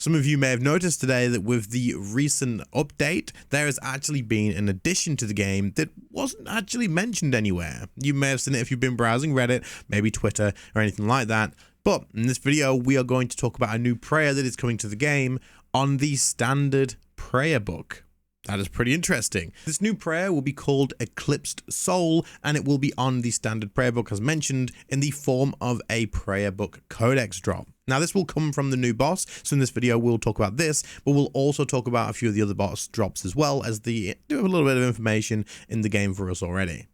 Some of you may have noticed today that with the recent update, there has actually been an addition to the game that wasn't actually mentioned anywhere. You may have seen it if you've been browsing Reddit, maybe Twitter, or anything like that. But in this video, we are going to talk about a new prayer that is coming to the game on the standard prayer book. That is pretty interesting. This new prayer will be called Eclisped Soul, and it will be on the standard prayer book as mentioned in the form of a prayer book codex drop. Now this will come from the new boss, so in this video we'll talk about this, but we'll also talk about a few of the other boss drops as well, as they do have a little bit of information in the game for us already.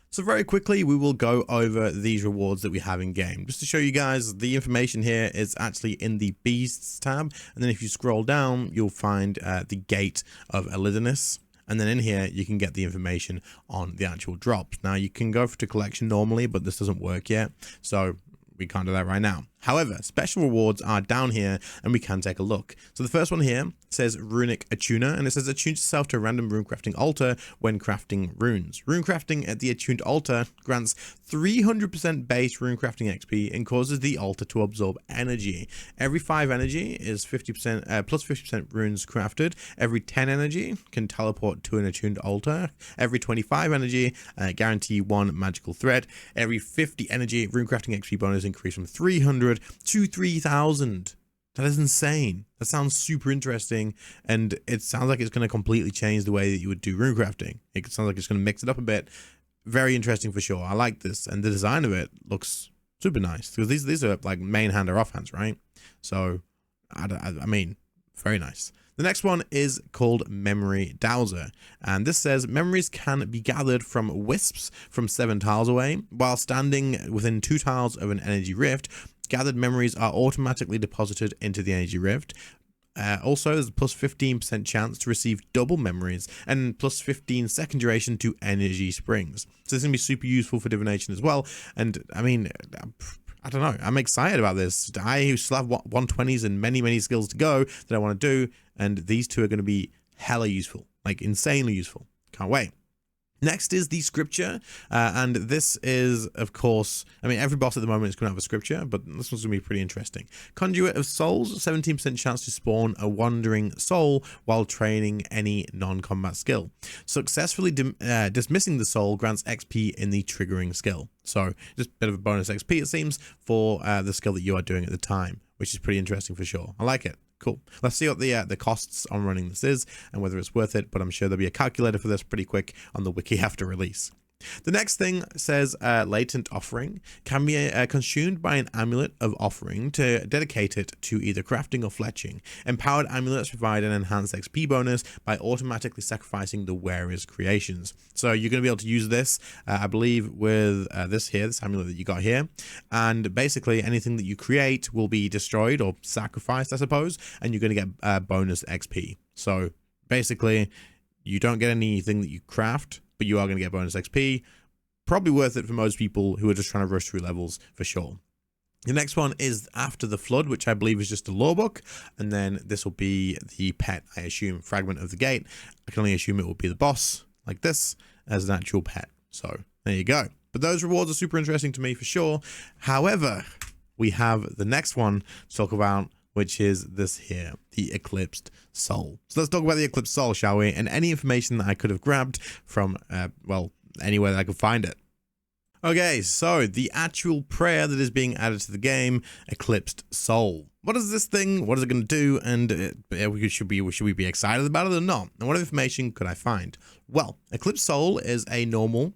So very quickly, we will go over these rewards that we have in game. Just to show you guys, the information here is actually in the Beasts tab. And then if you scroll down, you'll find the Gate of Elidinis. And then in here, you can get the information on the actual drops. Now you can go to collection normally, but this doesn't work yet. So we can't do that right now. However, special rewards are down here and we can take a look. So the first one here says Runic Atuner, and it says attune yourself to a random rune crafting altar when crafting runes. Rune crafting at the attuned altar grants 300% base rune crafting XP and causes the altar to absorb energy. Every 5 energy is 50% plus 50% runes crafted. Every 10 energy can teleport to an attuned altar. Every 25 energy guarantee 1 magical thread. Every 50 energy rune crafting XP bonus increase from 300 to 3,000. That is insane. That sounds super interesting, and it sounds like it's going to completely change the way that you would do rune crafting. It sounds like it's going to mix it up a bit. Very interesting for sure. I like this, and the design of it looks super nice, because these are like main hand or offhands, right? So I mean, very nice. The next one is called Memory Dowser, and this says memories can be gathered from wisps from 7 tiles away. While standing within 2 tiles of an energy rift, gathered memories are automatically deposited into the energy rift. Also, there's a plus 15% chance to receive double memories and plus 15 second duration to energy springs. So this is going to be super useful for divination as well. And I mean, I don't know, I'm excited about this. I still have 120s and many skills to go that I want to do, and these two are going to be hella useful, like insanely useful. Can't wait. Next is the scripture, and this is, of course, I mean, every boss at the moment is going to have a scripture, but this one's going to be pretty interesting. Conduit of Souls, 17% chance to spawn a wandering soul while training any non-combat skill. Successfully dismissing the soul grants XP in the triggering skill. So just a bit of a bonus XP, it seems, for the skill that you are doing at the time, which is pretty interesting for sure. I like it. Cool. Let's see what the costs on running this is and whether it's worth it, but I'm sure there'll be a calculator for this pretty quick on the wiki after release. The next thing says Latent Offering can be consumed by an amulet of offering to dedicate it to either crafting or fletching. Empowered amulets provide an enhanced XP bonus by automatically sacrificing the wearer's creations. So you're going to be able to use this, I believe, with this amulet that you got here. And basically anything that you create will be destroyed or sacrificed, I suppose, and you're going to get bonus XP. So basically, you don't get anything that you craft, but you are going to get bonus XP. Probably worth it for most people who are just trying to rush through levels for sure. The next one is After the Flood, which I believe is just a lore book. And then this will be the pet, I assume, fragment of the gate. I can only assume it will be the boss, like this, as an actual pet. So there you go. But those rewards are super interesting to me for sure. However, we have the next one to talk about, which is this here, the Eclipsed Soul. So let's talk about the Eclipsed Soul, shall we? And any information that I could have grabbed from, well, anywhere that I could find it. Okay, so the actual prayer that is being added to the game, Eclipsed Soul. What is this thing? What is it going to do? And should we be excited about it or not? And what information could I find? Well, Eclipsed Soul is a normal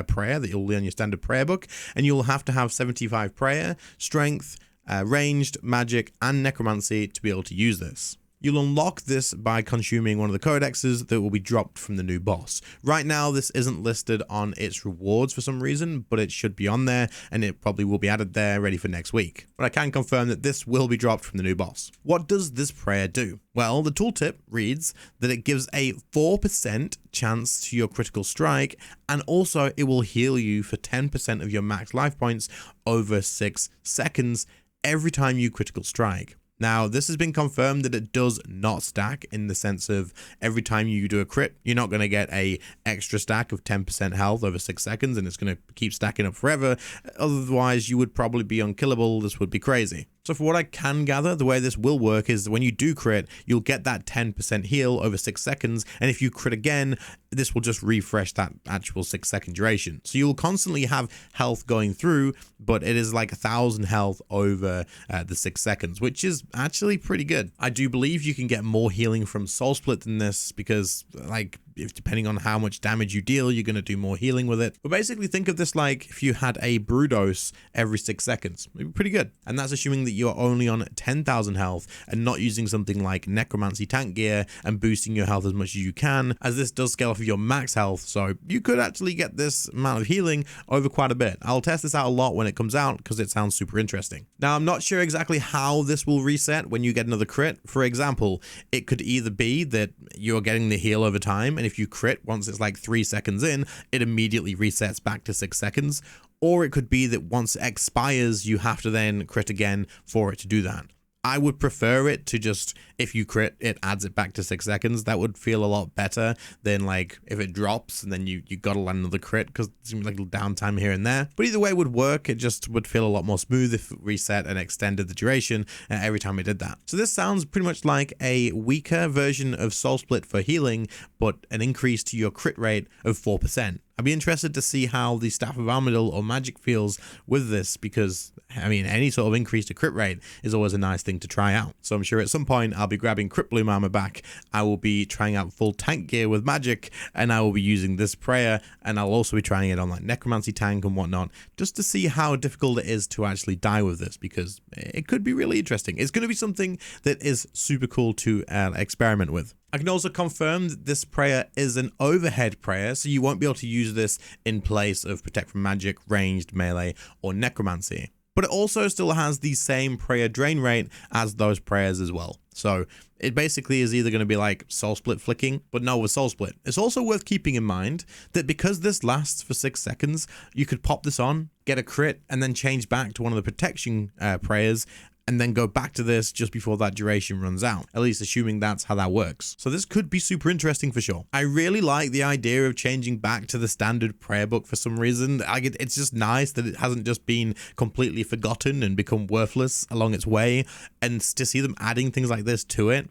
prayer that you'll learn in your standard prayer book, and you'll have to have 75 prayer, strength, ranged, magic, and necromancy to be able to use this. You'll unlock this by consuming one of the codexes that will be dropped from the new boss. Right now, this isn't listed on its rewards for some reason, but it should be on there, and it probably will be added there ready for next week. But I can confirm that this will be dropped from the new boss. What does this prayer do? Well, the tooltip reads that it gives a 4% chance to your critical strike, and also it will heal you for 10% of your max life points over 6 seconds every time you critical strike. Now, this has been confirmed that it does not stack, in the sense of every time you do a crit, you're not going to get a extra stack of 10% health over 6 seconds, and it's going to keep stacking up forever. Otherwise, you would probably be unkillable. This would be crazy. So for what I can gather, the way this will work is when you do crit, you'll get that 10% heal over 6 seconds, and if you crit again, this will just refresh that actual 6-second duration. So you'll constantly have health going through, but it is like 1,000 health over the 6 seconds, which is actually pretty good. I do believe you can get more healing from Soul Split than this because, like, if depending on how much damage you deal, you're going to do more healing with it. But basically think of this like if you had a brew dose every 6 seconds. It'd be pretty good. And that's assuming that you're only on 10,000 health and not using something like necromancy tank gear and boosting your health as much as you can, as this does scale off of your max health. So you could actually get this amount of healing over quite a bit. I'll test this out a lot when it comes out because it sounds super interesting. Now, I'm not sure exactly how this will reset when you get another crit. For example, it could either be that you're getting the heal over time, and if you crit once it's like 3 seconds in, it immediately resets back to 6 seconds. Or it could be that once it expires, you have to then crit again for it to do that. I would prefer it to just, if you crit, it adds it back to 6 seconds. That would feel a lot better than like if it drops and then you gotta land another crit, because it seems like a little downtime here and there. But either way would work. It just would feel a lot more smooth if it reset and extended the duration every time it did that. So this sounds pretty much like a weaker version of Soul Split for healing, but an increase to your crit rate of 4%. I'd be interested to see how the Staff of Armadyl or magic feels with this, because I mean, any sort of increase to crit rate is always a nice thing to try out. So I'm sure at some point I'll be grabbing Crit Bloom armor back. I will be trying out full tank gear with magic, and I will be using this prayer, and I'll also be trying it on like necromancy tank and whatnot, just to see how difficult it is to actually die with this, because it could be really interesting. It's going to be something that is super cool to experiment with. I can also confirm that this prayer is an overhead prayer, so you won't be able to use this in place of Protect from Magic, Ranged, Melee, or Necromancy. But it also still has the same prayer drain rate as those prayers as well. So it basically is either going to be like Soul Split flicking, but no with Soul Split. It's also worth keeping in mind that because this lasts for 6 seconds, you could pop this on, get a crit, and then change back to one of the protection prayers, and then go back to this just before that duration runs out, at least assuming that's how that works. So this could be super interesting for sure. I really like the idea of changing back to the standard prayer book for some reason. It's just nice that it hasn't just been completely forgotten and become worthless along its way, and to see them adding things like this to it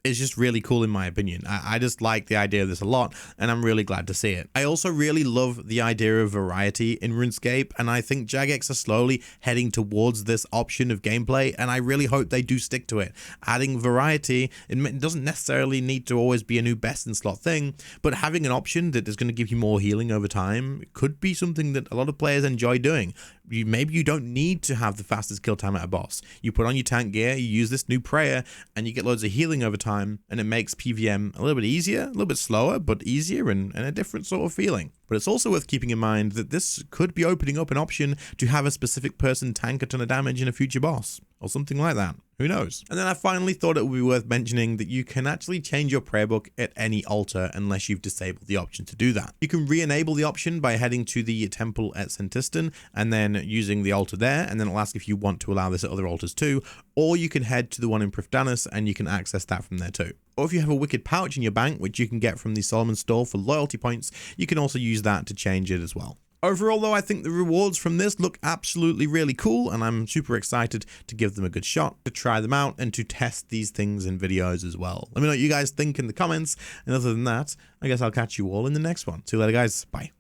is just really cool in my opinion. I just like the idea of this a lot, and I'm really glad to see it. I also really love the idea of variety in RuneScape, and I think Jagex are slowly heading towards this option of gameplay, and I really hope they do stick to it. Adding variety, it doesn't necessarily need to always be a new best in slot thing, but having an option that is going to give you more healing over time could be something that a lot of players enjoy doing. Maybe you don't need to have the fastest kill time at a boss. You put on your tank gear, you use this new prayer, and you get loads of healing over time, and it makes PVM a little bit easier, a little bit slower, but easier and a different sort of feeling. But it's also worth keeping in mind that this could be opening up an option to have a specific person tank a ton of damage in a future boss, or something like that. Who knows? And then I finally thought it would be worth mentioning that you can actually change your prayer book at any altar unless you've disabled the option to do that. You can re-enable the option by heading to the temple at Sentiston and then using the altar there, and then it'll ask if you want to allow this at other altars too, or you can head to the one in Prifdanis and you can access that from there too. Or if you have a wicked pouch in your bank, which you can get from the Solomon store for loyalty points, you can also use that to change it as well. Overall though, I think the rewards from this look absolutely really cool, and I'm super excited to give them a good shot, to try them out, and to test these things in videos as well. Let me know what you guys think in the comments, and other than that, I guess I'll catch you all in the next one. See you later guys, bye.